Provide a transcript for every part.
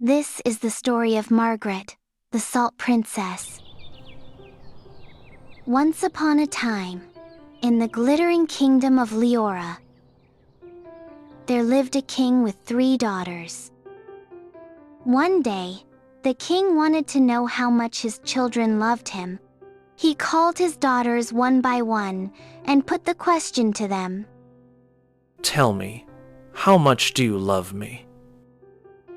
This is the story of Margarette, the Salt Princess. Once upon a time, in the glittering Kingdom of Liora, there lived a king with 3 daughters. One day, the king wanted to know how much his children loved him. He called his daughters one by one and put the question to them. Tell me, how much do you love me?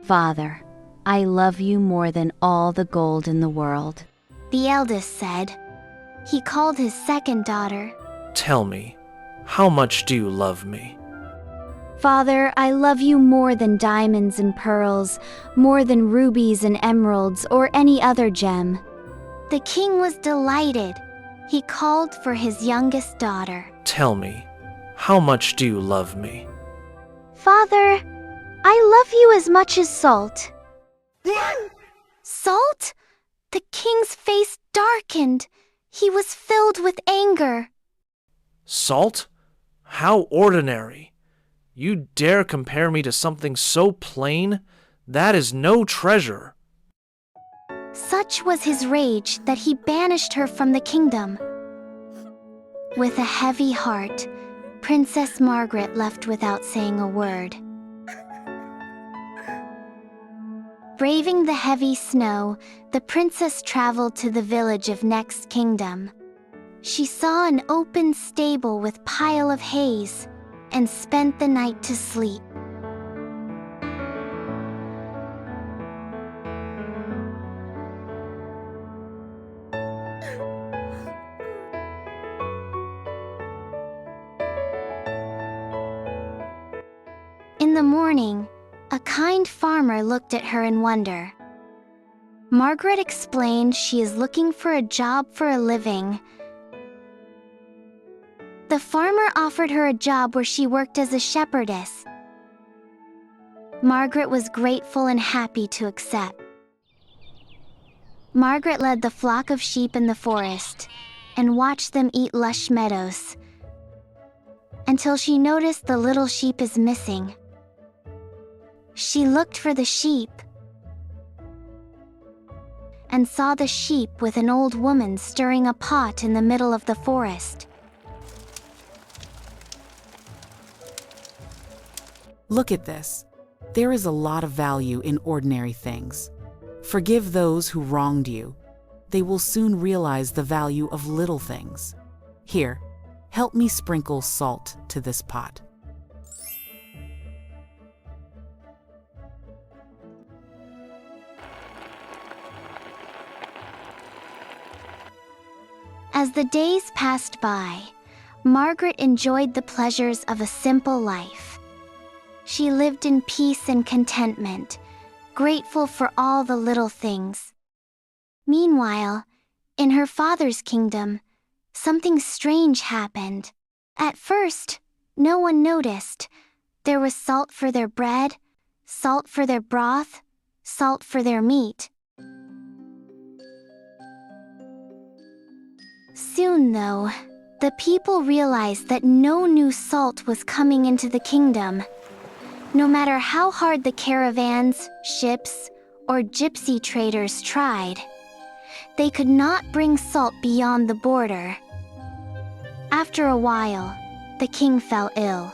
Father, I love you more than all the gold in the world. The eldest said. He called his second daughter. Tell me, how much do you love me? Father, I love you more than diamonds and pearls, more than rubies and emeralds or any other gem. The king was delighted. He called for his youngest daughter. Tell me, how much do you love me? Father, I love you as much as salt. Salt? The king's face darkened. He was filled with anger. Salt? How ordinary! You dare compare me to something so plain? That is no treasure. Such was his rage that he banished her from the kingdom. With a heavy heart, Princess Margarette left without saying a word. Braving the heavy snow, the princess traveled to the village of Next Kingdom. She saw an open stable with pile of haze and spent the night to sleep. In the morning, a kind farmer looked at her in wonder. Margaret explained she is looking for a job for a living. The farmer offered her a job where she worked as a shepherdess. Margaret was grateful and happy to accept. Margaret led the flock of sheep in the forest and watched them eat lush meadows until she noticed the little sheep is missing. She looked for the sheep and saw the sheep with an old woman stirring a pot in the middle of the forest. Look at this. There is a lot of value in ordinary things. Forgive those who wronged you. They will soon realize the value of little things. Here, help me sprinkle salt to this pot. As the days passed by, Margaret enjoyed the pleasures of a simple life. She lived in peace and contentment, grateful for all the little things. Meanwhile, in her father's kingdom, something strange happened. At first, no one noticed. There was salt for their bread, salt for their broth, salt for their meat. Soon, though, the people realized that no new salt was coming into the kingdom. No matter how hard the caravans, ships, or gypsy traders tried, they could not bring salt beyond the border. After a while, the king fell ill.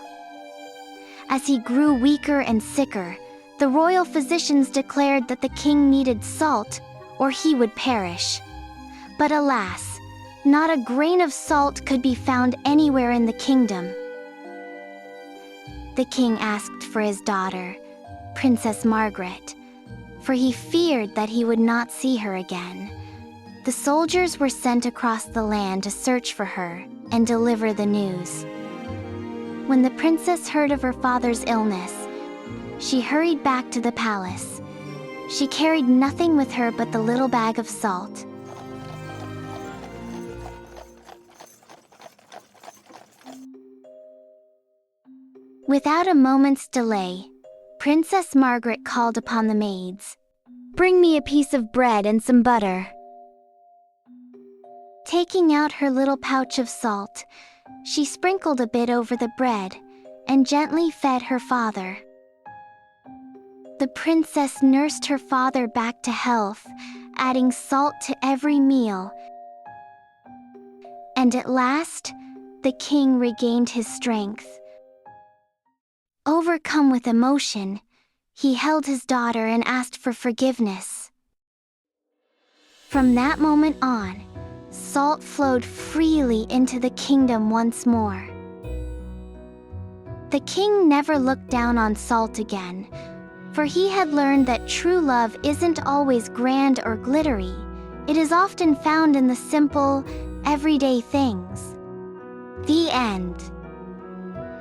As he grew weaker and sicker, the royal physicians declared that the king needed salt or he would perish. But alas, not a grain of salt could be found anywhere in the kingdom. The king asked for his daughter, Princess Margarette, for he feared that he would not see her again. The soldiers were sent across the land to search for her and deliver the news. When the princess heard of her father's illness, she hurried back to the palace. She carried nothing with her but the little bag of salt. Without a moment's delay, Princess Margaret called upon the maids. Bring me a piece of bread and some butter. Taking out her little pouch of salt, she sprinkled a bit over the bread and gently fed her father. The princess nursed her father back to health, adding salt to every meal. And at last, the king regained his strength. Overcome with emotion, he held his daughter and asked for forgiveness. From that moment on, salt flowed freely into the kingdom once more. The king never looked down on salt again, for he had learned that true love isn't always grand or glittery. It is often found in the simple, everyday things. The end.